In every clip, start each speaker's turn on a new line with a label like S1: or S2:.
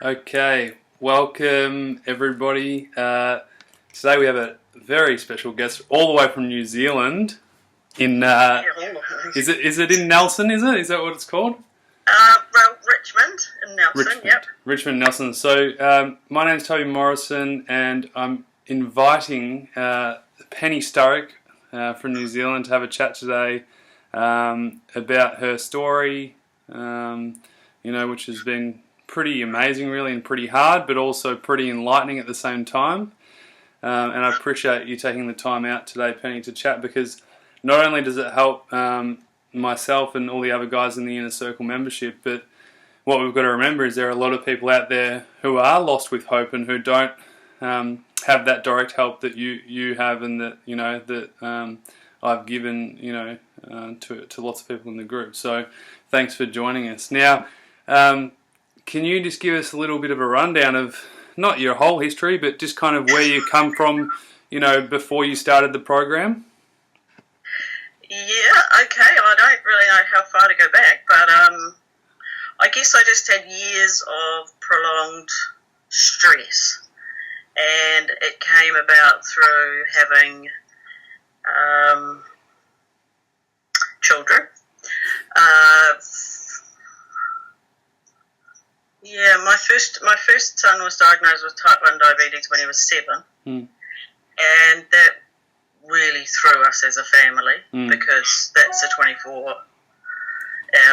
S1: Okay, welcome everybody. Today we have a very special guest all the way from New Zealand. Is it in Nelson? Is that what it's called?
S2: Well, Richmond and Nelson.
S1: Richmond.
S2: Yep.
S1: Richmond, Nelson. So my name's Toby Morrison, and I'm inviting Penny Sturrock from New Zealand to have a chat today about her story. Which has been pretty amazing really and pretty hard, but also pretty enlightening at the same time. And I appreciate you taking the time out today, Penny, to chat, because not only does it help myself and all the other guys in the Inner Circle membership, but what we've got to remember is there are a lot of people out there who are lost with hope and who don't have that direct help that you have, and that I've given to lots of people in the group. So thanks for joining us. Now, can you just give us a little bit of a rundown of not your whole history, but just kind of where you come from, before you started the program?
S2: Yeah, okay. I don't really know how far to go back, but I guess I just had years of prolonged stress, and it came about through having children. My first son was diagnosed with type 1 diabetes when he was 7, and that really threw us as a family, because that's a 24-hour,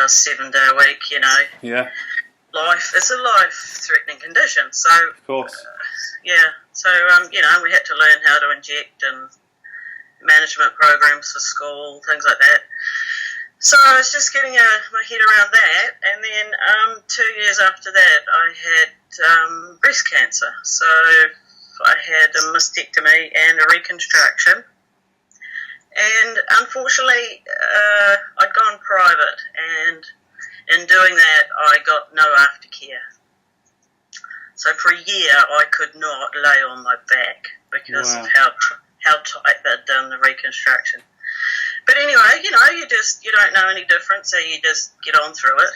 S2: 7-day-a-week,
S1: Yeah.
S2: It's a life-threatening condition. So,
S1: of course.
S2: we had to learn how to inject and management programs for school, things like that. So I was just getting my head around that, and then 2 years after that I had breast cancer. So I had a mastectomy and a reconstruction, and unfortunately I'd gone private, and in doing that I got no aftercare. So for a year I could not lay on my back because of how tight they'd done the reconstruction. But anyway, you don't know any different, so you just get on through it.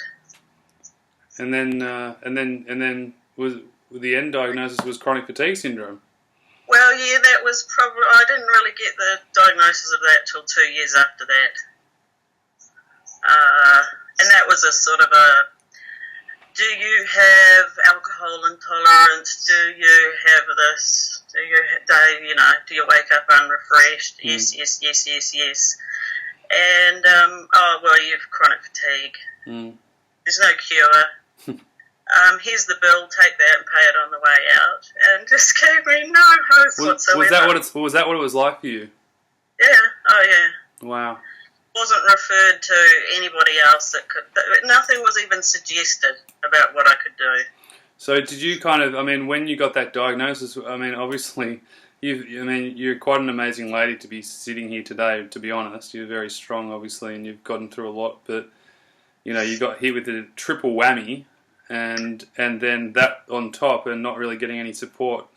S1: And then was the end diagnosis was chronic fatigue syndrome.
S2: Well, yeah, that was probably, I didn't really get the diagnosis of that till 2 years after that. And that was a sort of do you have alcohol intolerance? Do you have this? Do you wake up unrefreshed? Yes. And, you've chronic fatigue. There's no cure. Here's the bill, take that and pay it on the way out. And just gave me no hope whatsoever.
S1: Was that what it was like for you?
S2: Yeah, oh yeah.
S1: Wow.
S2: Wasn't referred to anybody else that could, nothing was even suggested about what I could do.
S1: So did you when you got that diagnosis, obviously, you're quite an amazing lady to be sitting here today, to be honest. You're very strong, obviously, and you've gotten through a lot, but, you got hit with a triple whammy, and then that on top, and not really getting any support.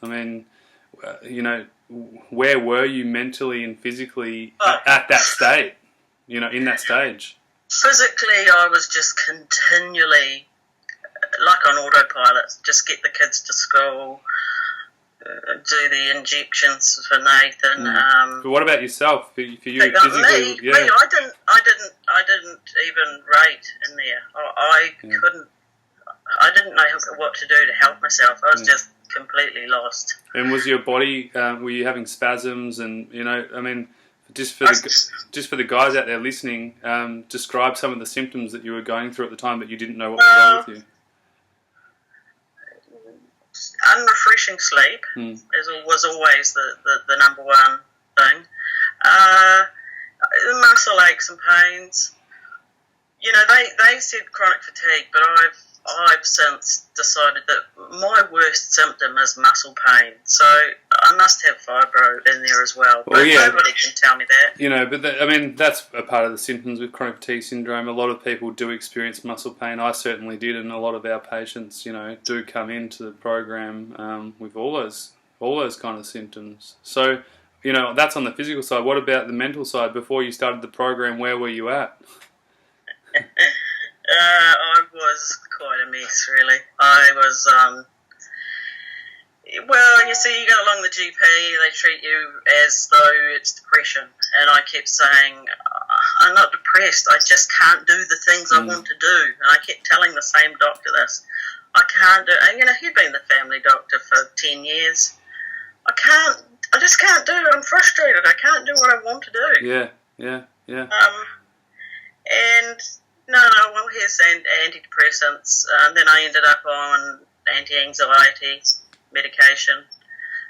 S1: Where were you mentally and physically at that state, in that stage?
S2: Physically, I was just continually, like on autopilot, just get the kids to school, do the injections for Nathan.
S1: But what about yourself? For you physically,
S2: me, I didn't even rate in there. I couldn't. I didn't know what to do to help myself. I was just completely lost.
S1: And was your body? Were you having spasms? And just for the guys out there listening, describe some of the symptoms that you were going through at the time, but you didn't know what was wrong with you.
S2: Unrefreshing sleep was always the number one thing. Muscle aches and pains. They said chronic fatigue, but I've since decided that my worst symptom is muscle pain. So I must have fibro in there as well. But nobody can tell me that.
S1: That's a part of the symptoms with chronic fatigue syndrome. A lot of people do experience muscle pain. I certainly did, and a lot of our patients, do come into the program with all those kind of symptoms. So, that's on the physical side. What about the mental side? Before you started the program, where were you at?
S2: I was quite a mess, really. I was, well, you see, you go along the GP, they treat you as though it's depression. And I kept saying, I'm not depressed, I just can't do the things I want to do. And I kept telling the same doctor this. I can't do, and he'd been the family doctor for 10 years. I just can't do it, I'm frustrated, I can't do what I want to do.
S1: Yeah.
S2: And well, here's antidepressants. Then I ended up on anti-anxiety medication.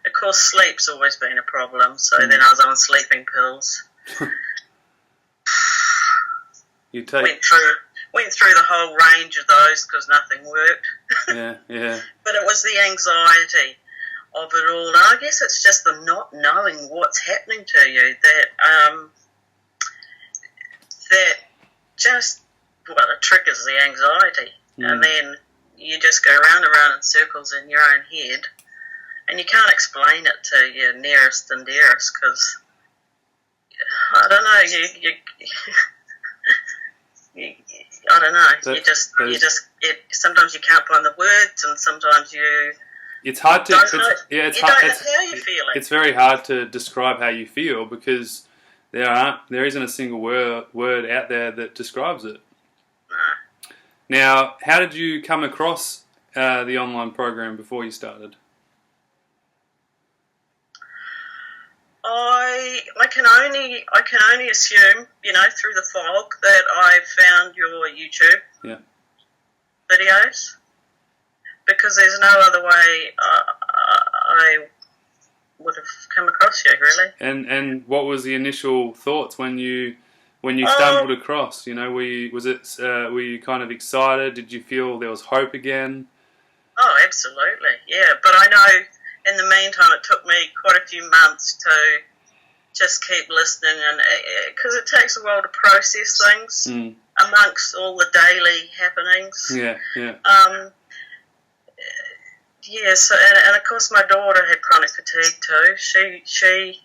S2: Of course, sleep's always been a problem, so then I was on sleeping pills.
S1: Went
S2: through the whole range of those because nothing worked.
S1: Yeah.
S2: But it was the anxiety of it all, and I guess it's just the not knowing what's happening to you that just, well, it triggers the anxiety, and then you just go round and round in circles in your own head, and you can't explain it to your nearest and dearest because, I don't know, I don't know, sometimes you can't find the words, and sometimes you
S1: it's hard to
S2: don't know how you're feeling.
S1: It's very hard to describe how you feel because there isn't a single word out there that describes it. Now, how did you come across the online program before you started?
S2: I can only assume, through the fog, that I found your YouTube videos, because there's no other way I would have come across you, really.
S1: And what was the initial thoughts when you stumbled across? Were you kind of excited? Did you feel there was hope again?
S2: Oh, absolutely, yeah. But I know in the meantime it took me quite a few months to just keep listening, and because it takes a while to process things amongst all the daily happenings.
S1: Yeah.
S2: So, and of course my daughter had chronic fatigue too. She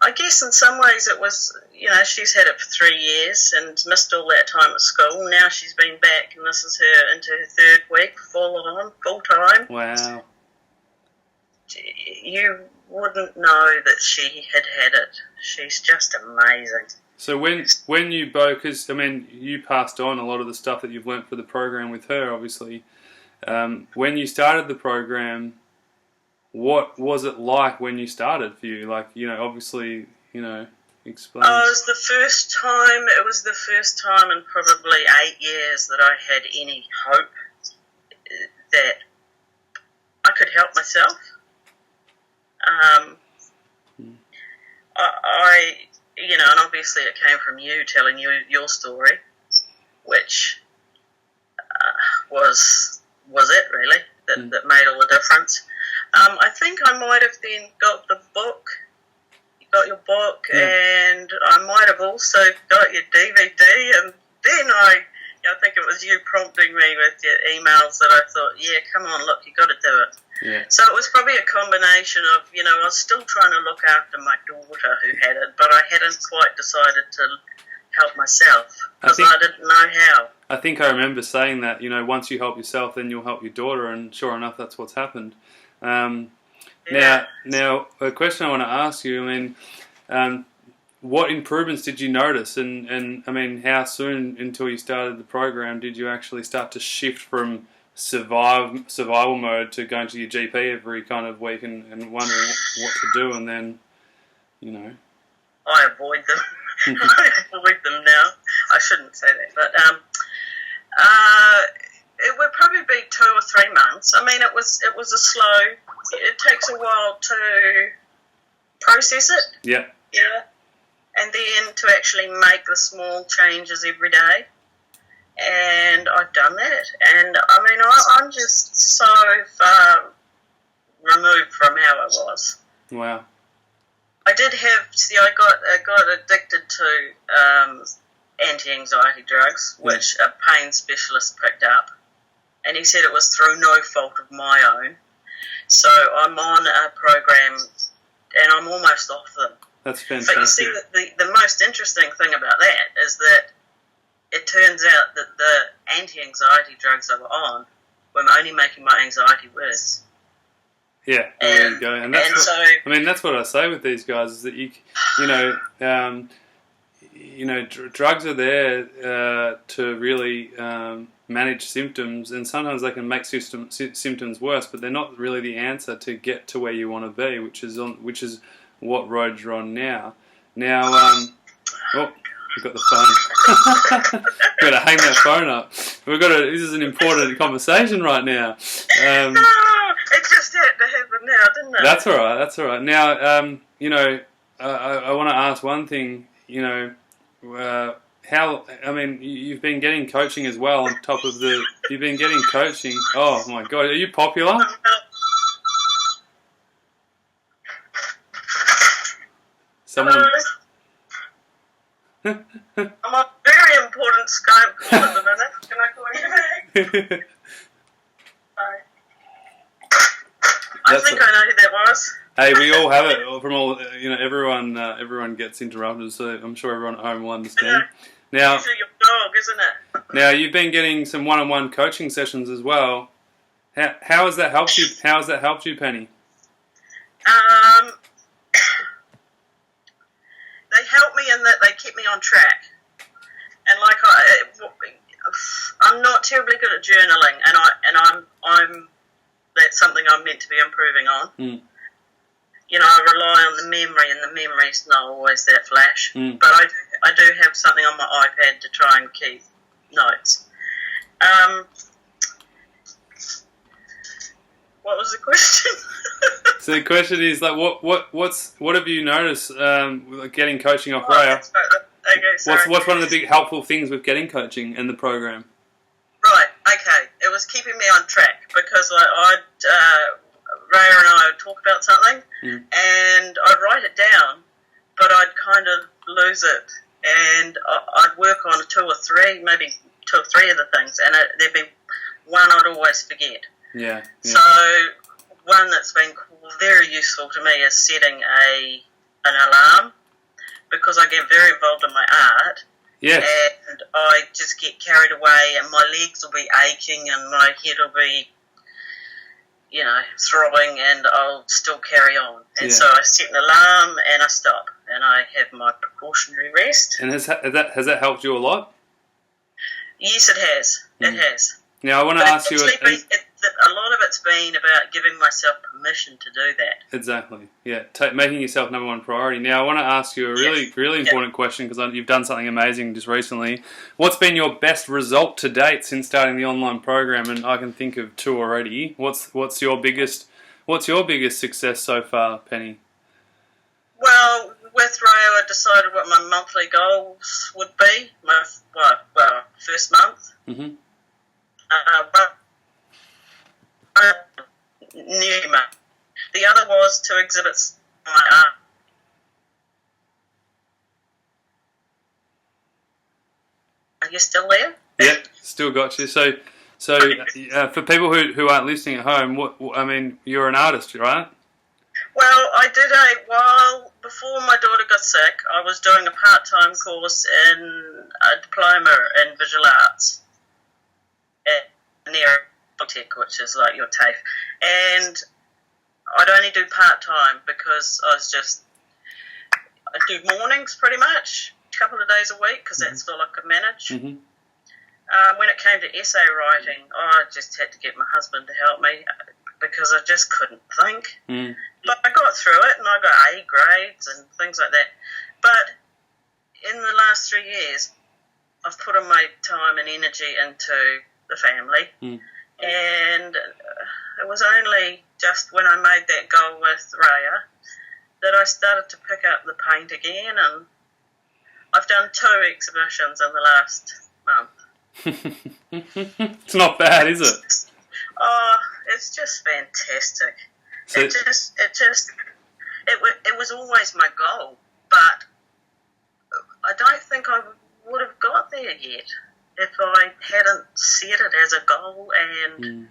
S2: I guess in some ways it was, she's had it for 3 years and missed all that time at school. Now she's been back, and this is her into her third week, full time.
S1: Wow.
S2: You wouldn't know that she had it. She's just amazing.
S1: So when you both, because you passed on a lot of the stuff that you've learnt for the program with her, obviously. When you started the program, what was it like when you started for you? Like, obviously, explain.
S2: It was the first time in probably 8 years that I had any hope that I could help myself. And obviously it came from you telling your story, which was it really that made all the difference. I think I might have then got your book, and I might have also got your DVD, and then I think it was you prompting me with your emails that I thought, yeah, come on, look, you got to do it.
S1: Yeah.
S2: So it was probably a combination of, I was still trying to look after my daughter who had it, but I hadn't quite decided to help myself because I didn't know how.
S1: I think I remember saying that, once you help yourself, then you'll help your daughter, and sure enough, that's what's happened. Now, a question I want to ask you, what improvements did you notice, and how soon until you started the program did you actually start to shift from survival mode to going to your GP every kind of week and wondering what to do, and then,
S2: I avoid them. I avoid them now. I shouldn't say that, but it would probably be 2 or 3 months. It was a slow. It takes a while to process it.
S1: Yeah.
S2: Yeah. And then to actually make the small changes every day. And I've done that. And I'm just so far removed from how I was.
S1: Wow.
S2: I did have. I got addicted to anti-anxiety drugs, which a pain specialist picked up, and he said it was through no fault of my own. So I'm on a program, and I'm almost off them.
S1: That's fantastic.
S2: But you see, the most interesting thing about that is that it turns out that the anti-anxiety drugs I were on were only making my anxiety worse.
S1: Yeah, there you go. And that's what I say with these guys is that drugs are there to really manage symptoms, and sometimes they can make symptoms worse, but they're not really the answer to get to where you want to be, which is what road you're on now. Now, we've got the phone. We've got to hang that phone up. This is an important conversation right now.
S2: It just had to happen now, didn't it?
S1: That's all right. Now, I want to ask one thing. You've been getting coaching as well on top of you've been getting coaching. Oh my God, are you popular? Someone.
S2: I'm on a very important Skype call at the minute. Can I call you back? Bye. I think I know who that was.
S1: Hey, we all have it. From all, everyone gets interrupted, so I'm sure everyone at home will understand. Now,
S2: it's your dog, isn't it?
S1: Now, you've been getting some one-on-one coaching sessions as well. How has that helped you? How has that helped you, Penny?
S2: They help me in that they keep me on track, and I'm not terribly good at journaling, and I'm that's something I'm meant to be improving on.
S1: Mm.
S2: I rely on the memory, and the memory's not always that flash.
S1: Mm.
S2: But I do have something on my iPad to try and keep notes. What was the question?
S1: So the question is what have you noticed getting coaching off Raya?
S2: Okay, sorry.
S1: What's one of the big helpful things with getting coaching in the program?
S2: Right. Okay. It was keeping me on track because Raya and I would talk about something, and I'd write it down, but I'd kind of lose it, and I'd work on two or three of the things, and there'd be one I'd always forget.
S1: Yeah.
S2: So one that's been very useful to me is setting an alarm, because I get very involved in my art.
S1: Yes.
S2: And I just get carried away, and my legs will be aching, and my head will be, throbbing, and I'll still carry on. And so I set an alarm, and I stop, and I have my precautionary rest.
S1: And has that helped you a lot?
S2: Yes, it has. It has.
S1: Now I want to ask you.
S2: A lot of it's been about giving myself permission to do that.
S1: Exactly. Yeah, making yourself number one priority. Now I want to ask you a really important question, because you've done something amazing just recently. What's been your best result to date since starting the online program? And I can think of two already. What's your biggest success so far, Penny?
S2: Well, with Raya, I decided what my monthly goals would be. My first month.
S1: Mm-hmm.
S2: New month. The other was to exhibit my art. Are you still there?
S1: Yeah, still got you. So for people who aren't listening at home, you're an artist, right?
S2: Well, I did while before my daughter got sick, I was doing a part-time course in a diploma in visual arts at near Tech, which is like your TAFE, and I'd only do part-time because I do mornings pretty much, a couple of days a week, because that's all I could manage.
S1: Mm-hmm.
S2: When it came to essay writing, I just had to get my husband to help me because I just couldn't think.
S1: Mm.
S2: But I got through it, and I got A grades and things like that. But in the last 3 years, I've put in my time and energy into the family.
S1: Mm.
S2: And it was only just when I made that goal with Raya that I started to pick up the paint again, and I've done 2 exhibitions in the last month.
S1: It's not bad, is it?
S2: Oh, it's just fantastic. So it was always my goal, but I don't think I would have got there yet if I hadn't set it as a goal and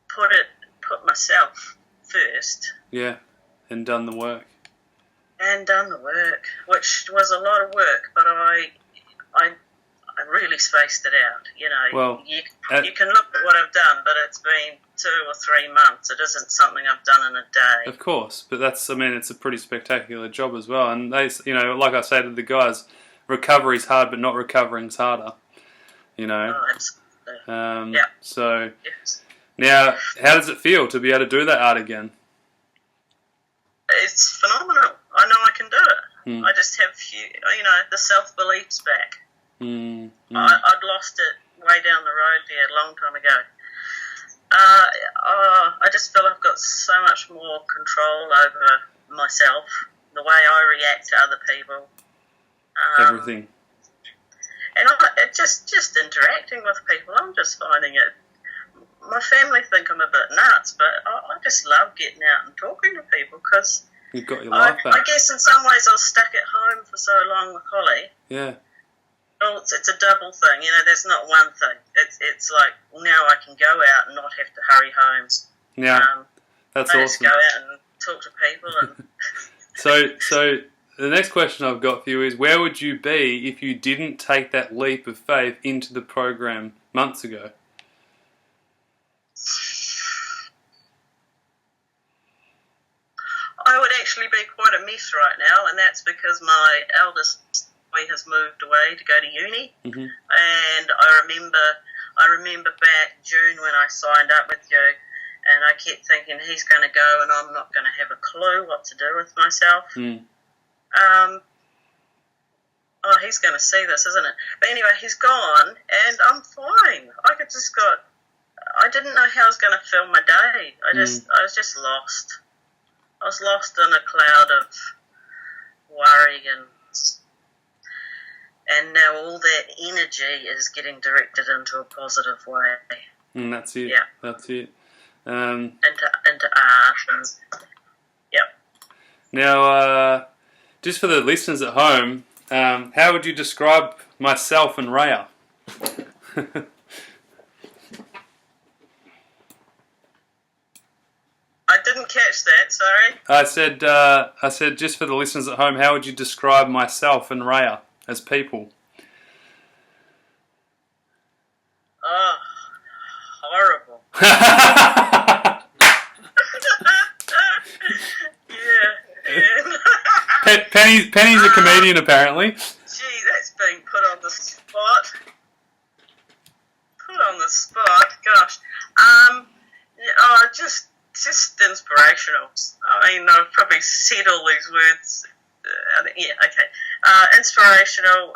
S2: put myself first.
S1: Yeah, and done the work.
S2: I really spaced it out. You know,
S1: Well,
S2: you can look at what I've done, but it's been 2 or 3 months. It isn't something I've done in a day.
S1: of course, but it's a pretty spectacular job as well. And they, like I say to the guys, recovery's hard, but not recovering's harder. You know.
S2: Oh, absolutely.
S1: So
S2: Yes.
S1: now, how does it feel to be able to do that art again?
S2: It's phenomenal. I know I can do it. I just have the self-belief's back. I'd lost it way down the road there a long time ago. I just feel I've got so much more control over myself, the way I react to other people.
S1: Everything.
S2: And just interacting with people, I'm just finding it. My family think I'm a bit nuts, but I just love getting out and talking to people because
S1: you've got your life back.
S2: I guess in some ways I was stuck at home for so long with Holly.
S1: Yeah.
S2: Well, it's a double thing. You know, there's not one thing. It's like now I can go out and not have to hurry home.
S1: Yeah, that's
S2: I
S1: awesome.
S2: just go out and talk to people. And
S1: So the next question I've got for you is, where would you be if you didn't take that leap of faith into the program months ago?
S2: I would actually be quite a mess right now, and that's because my eldest boy has moved away to go to uni.
S1: Mm-hmm.
S2: And I remember back June when I signed up with you, and I kept thinking he's going to go and I'm not going to have a clue what to do with myself. He's going to see this, isn't it? But anyway, he's gone, and I'm fine. I didn't know how I was going to fill my day. I was just lost. I was lost in a cloud of worry, and now all that energy is getting directed into a positive way.
S1: And that's it.
S2: Yeah.
S1: That's it.
S2: Into art. And, yep.
S1: Now, just for the listeners at home, how would you describe myself and Raya?
S2: I didn't catch that, sorry.
S1: I said, just for the listeners at home, how would you describe myself and Raya as people?
S2: Oh, horrible. yeah.
S1: Penny's a comedian, apparently.
S2: Gee, that's being put on the spot. Gosh. Just inspirational. I mean, I've probably said all these words. Inspirational.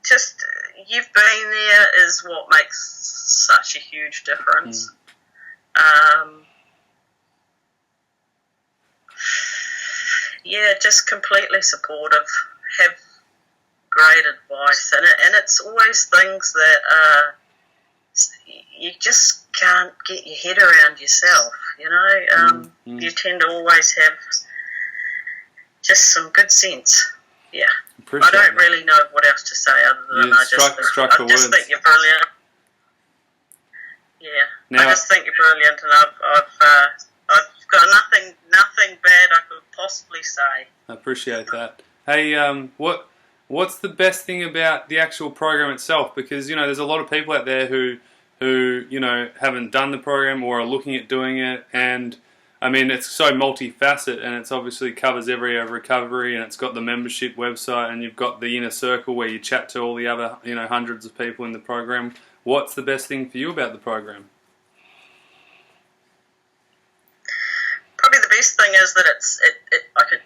S2: Just you've been there is what makes such a huge difference. Just completely supportive. Have great advice, and it's always things that you just can't get your head around yourself. You know, you tend to always have just some good sense. Yeah, I don't really know what else to say other than I just think you're brilliant. Yeah, I just think you're brilliant, and I've got nothing bad I could possibly say.
S1: I appreciate that. Hey, what's the best thing about the actual program itself? Because there's a lot of people out there who haven't done the program or are looking at doing it, and I mean it's so multifaceted, and it's obviously covers every area of recovery, and it's got the membership website, and you've got the inner circle where you chat to all the other hundreds of people in the program. What's the best thing for you about the program?
S2: Probably the best thing is that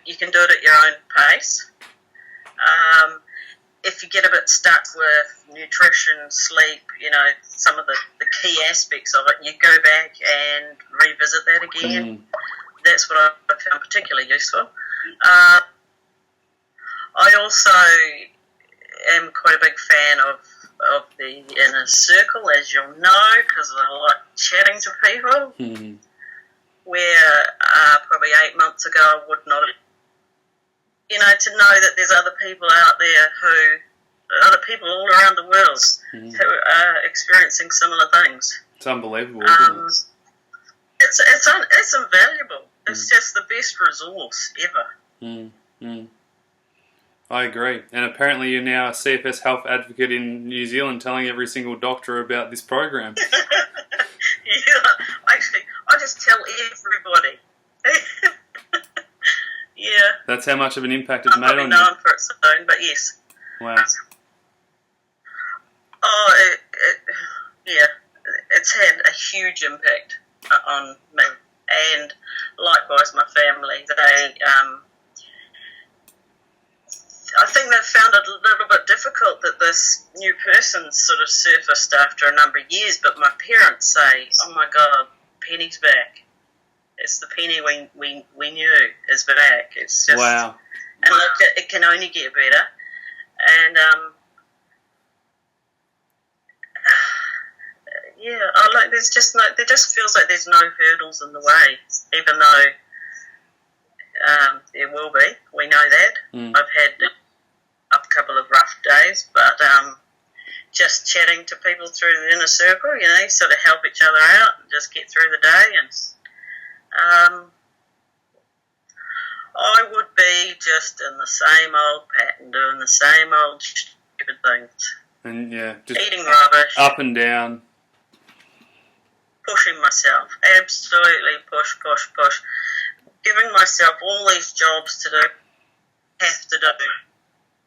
S2: you can do it at your own pace. If you get a bit stuck with nutrition, sleep, some of the key aspects of it, you go back and revisit that again. That's what I found particularly useful. I also am quite a big fan of the inner circle, as you'll know, because I like chatting to people. Where probably 8 months ago I would not have, to know that there's other people out there other people all around the world who are experiencing similar things.
S1: It's unbelievable, isn't it?
S2: It's invaluable. It's just the best resource ever.
S1: I agree. And apparently you're now a CFS health advocate in New Zealand telling every single doctor about this program.
S2: Yeah, actually, I just tell everybody. Yeah.
S1: That's how much of an impact it's made on you.
S2: I'm known for its own, but yes.
S1: Wow.
S2: Oh, yeah, it's had a huge impact on me, and likewise my family. I think they found it a little bit difficult that this new person sort of surfaced after a number of years, but my parents say, oh my God, Penny's back. It's the Penny we knew is back. It's just,
S1: wow.
S2: And look, it can only get better. And yeah, there just feels like there's no hurdles in the way, even though there will be. We know that. I've had a couple of rough days, but just chatting to people through the inner circle, sort of help each other out and just get through the day. And I would be just in the same old pattern, doing the same old stupid things.
S1: And yeah, just
S2: eating rubbish.
S1: Up and down.
S2: Pushing myself. Absolutely push. Giving myself all these jobs to do. Have to do.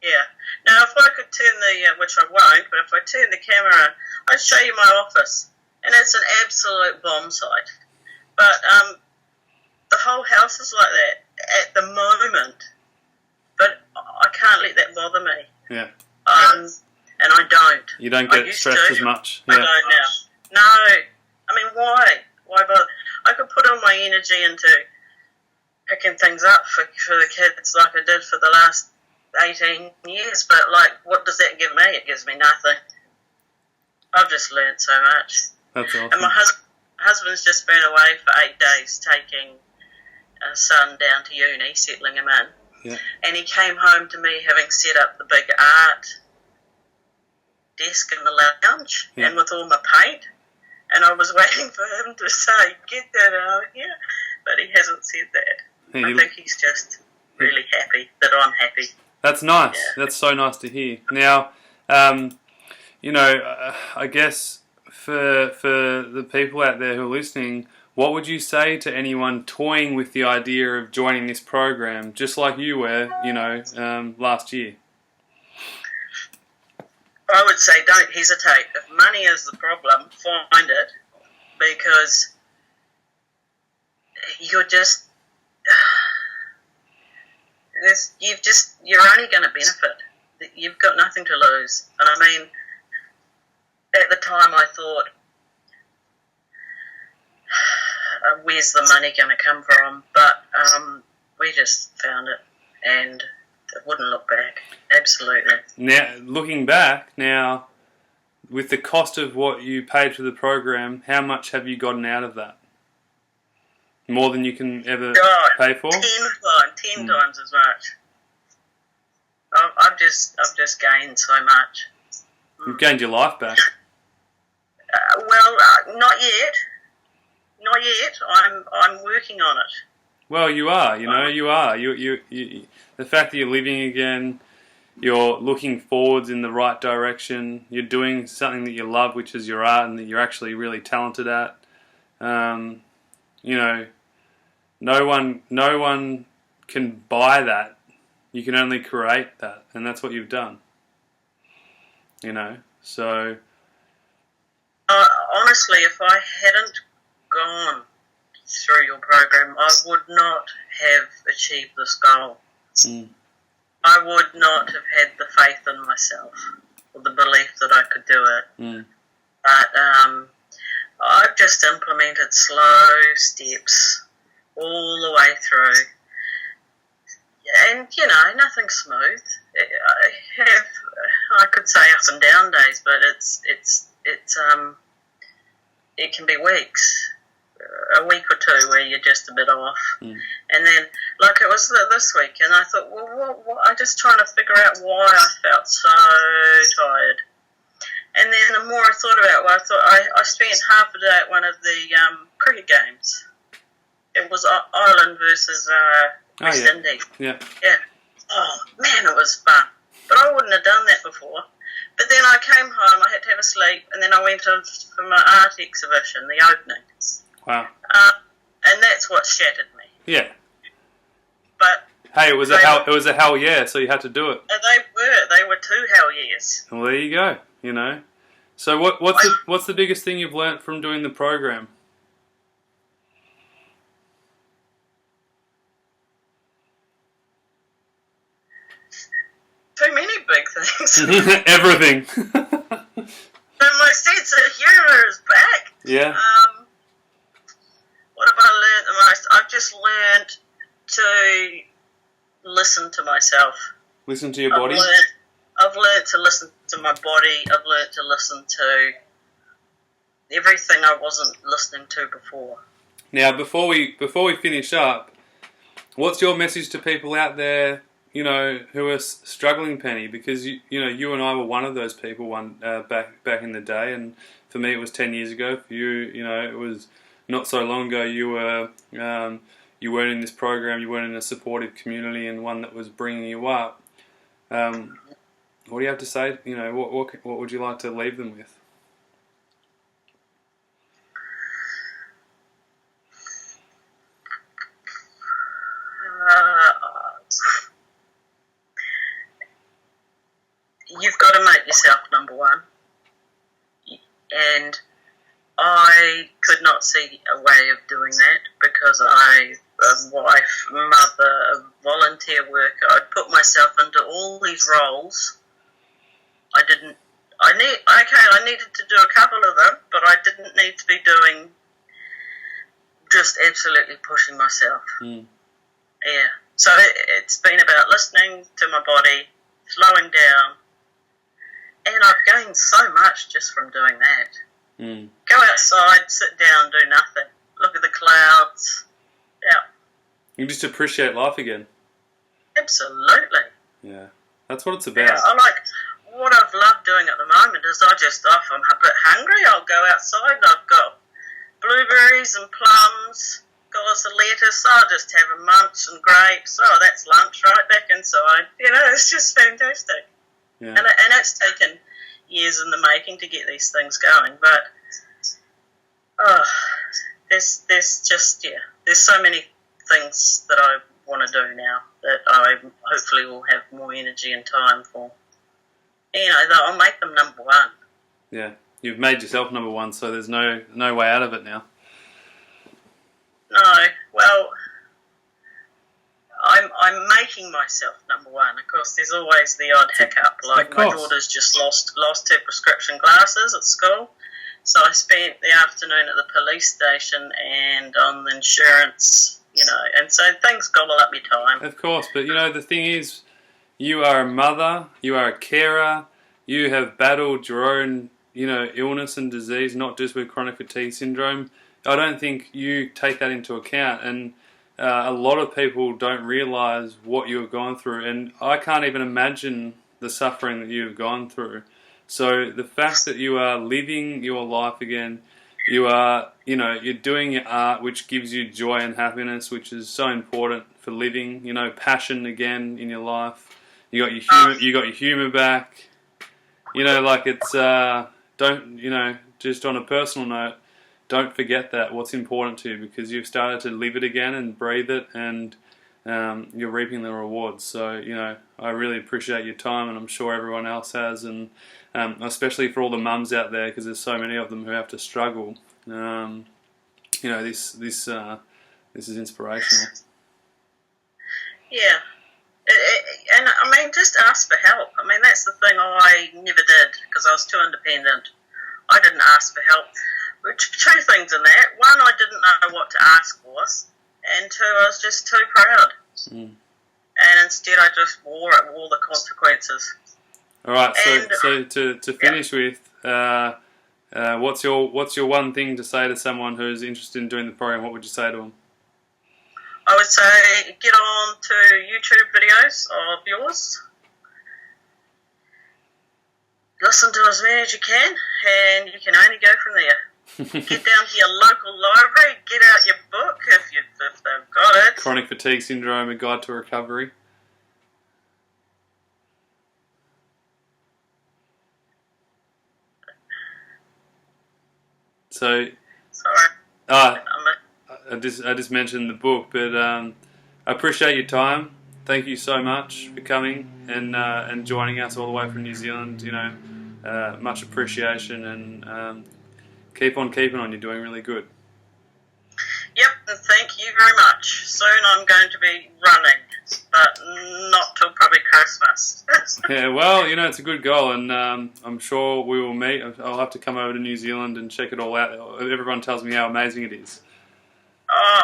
S2: Yeah. Now, if I could turn which I won't, but if I turn the camera, I'd show you my office. And it's an absolute bomb site. But the whole house is like that at the moment. But I can't let that bother me.
S1: Yeah.
S2: And I don't.
S1: You don't get stressed as much.
S2: Yeah. I don't now. No. I mean, why? Why bother? I could put all my energy into picking things up for the kids like I did for the last 18 years, but what does that give me? It gives me nothing. I've just learnt so much.
S1: That's awesome.
S2: And my husband's just been away for 8 days taking a son down to uni, settling him in.
S1: Yeah.
S2: And he came home to me having set up the big art desk in the lounge and with all my paint. And I was waiting for him to say, get that out of here. But he hasn't said that. I think he's just really happy that I'm happy.
S1: That's nice.
S2: Yeah.
S1: That's so nice to hear. Now, I guess for the people out there who are listening, what would you say to anyone toying with the idea of joining this program, just like you were, last year?
S2: I would say don't hesitate. If money is the problem, find it, because you're only going to benefit. You've got nothing to lose. And I mean, at the time I thought, where's the money going to come from? But we just found it, and it wouldn't look back. Absolutely.
S1: Now, looking back, with the cost of what you paid for the program, how much have you gotten out of that? More than you can ever pay for? 10
S2: times as much. I've just gained so much.
S1: You've gained your life back.
S2: Not yet. Not yet. I'm working on it.
S1: Well, you are. You are. You. The fact that you're living again, you're looking forwards in the right direction. You're doing something that you love, which is your art, and that you're actually really talented at. No one can buy that. You can only create that, and that's what you've done. So.
S2: Honestly, if I hadn't gone through your program, I would not have achieved this goal. I would not have had the faith in myself or the belief that I could do it. But I've just implemented slow steps all the way through. And, nothing's smooth. I could say up and down days, but it can be weeks, a week or two where you're just a bit off. And then, it was this week, and I thought, what? I just trying to figure out why I felt so tired. And then the more I thought about it, I spent half a day at one of the cricket games. It was Ireland versus West Indies.
S1: Yeah.
S2: Yeah. Oh, man, it was fun. But I wouldn't have done that before. But then I came home, I had to have a sleep, and then I went on for my art exhibition, the openings.
S1: Wow.
S2: And that's what shattered me.
S1: Yeah.
S2: But
S1: hey, it was a hell yeah, so you had to do it.
S2: They were 2 hell years.
S1: Well, there you go. You know. So what's the biggest thing you've learnt from doing the program?
S2: Too many big things.
S1: Everything.
S2: And my sense of humour is back.
S1: Yeah.
S2: What have I learned the most? I've just learned to listen to myself.
S1: Listen to your body?
S2: I've learned to listen to my body. I've learned to listen to everything I wasn't listening to before.
S1: Now, before we finish up, what's your message to people out there, you know, who are struggling, Penny? Because you and I were one of those people back in the day, and for me it was 10 years ago. For you, you know, it was not so long ago. You weren't in this program. You weren't in a supportive community and one that was bringing you up. What do you have to say? You know, what would you like to leave them with?
S2: You've got to make yourself number one. And I could not see a way of doing that because I'm a wife, mother, a volunteer worker. I'd put myself into all these roles. I needed to do a couple of them, but I didn't need to be doing just absolutely pushing myself.
S1: Mm.
S2: Yeah. So it's been about listening to my body, slowing down, and I've gained so much just from doing that.
S1: Mm.
S2: Go outside, sit down, do nothing. Look at the clouds. Yeah.
S1: You just appreciate life again.
S2: Absolutely.
S1: Yeah. That's what it's about.
S2: Yeah, what I've loved doing at the moment is if I'm a bit hungry, I'll go outside and I've got blueberries and plums, got lots of lettuce, I'll just have a munch and grapes. Oh, that's lunch right back inside. You know, it's just fantastic.
S1: Yeah.
S2: And it's taken years in the making to get these things going, but there's so many things that I want to do now that I hopefully will have more energy and time for. You know, I'll make them number one.
S1: Yeah, you've made yourself number one, so there's no way out of it now.
S2: No, well, I'm making myself number one. Of course, there's always the odd hiccup. Like my daughter's just lost her prescription glasses at school, so I spent the afternoon at the police station and on the insurance. You know, and so things gobble up your time.
S1: Of course, but you know the thing is, you are a mother, you are a carer, you have battled your own, you know, illness and disease, not just with chronic fatigue syndrome. I don't think you take that into account, and a lot of people don't realise what you've gone through, and I can't even imagine the suffering that you've gone through. So the fact that you are living your life again, you are, you know, you're doing your art, which gives you joy and happiness, which is so important for living. You know, passion again in your life. You got your humour back. You know, like it's don't, you know, just on a personal note, don't forget that what's important to you, because you've started to live it again and breathe it, and you're reaping the rewards. So, you know, I really appreciate your time, and I'm sure everyone else has, and especially for all the mums out there, because there's so many of them who have to struggle. You know, this is inspirational.
S2: Yeah. And I mean, just ask for help. I mean, that's the thing I never did because I was too independent. I didn't ask for help. Two things in that. One, I didn't know what to ask for, and two, I was just too proud. Mm. And instead, I just wore the consequences.
S1: All right. So to finish with, what's your one thing to say to someone who's interested in doing the program? What would you say to them?
S2: I would say get on to YouTube videos of yours. Listen to as many as you can, and you can only go from there. Get down to your local library, get out your book if they've got it.
S1: Chronic Fatigue Syndrome, A Guide to Recovery. So,
S2: Sorry.
S1: I
S2: I'm
S1: just mentioned the book, but I appreciate your time. Thank you so much for coming and joining us all the way from New Zealand. Much appreciation, and keep on keeping on. You're doing really good.
S2: Yep, and thank you very much. Soon I'm going to be running, but not till probably Christmas.
S1: Yeah, well, it's a good goal, and I'm sure we will meet. I'll have to come over to New Zealand and check it all out. Everyone tells me how amazing it is.
S2: Oh,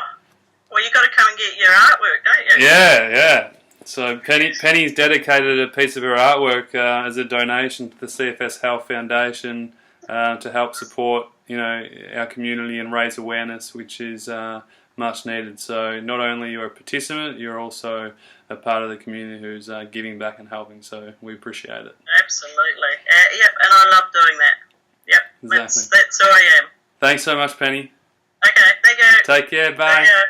S2: well, you got to come and get your artwork, don't you?
S1: Yeah. So Penny's dedicated a piece of her artwork as a donation to the CFS Health Foundation to help support, our community and raise awareness, which is much needed. So not only you're a participant, you're also a part of the community who's giving back and helping. So we appreciate it.
S2: Absolutely. Yep, and I love doing that. Yep,
S1: Exactly.
S2: That's who I am.
S1: Thanks so much, Penny.
S2: Okay, thank you.
S1: Take care. Bye.
S2: Thank you.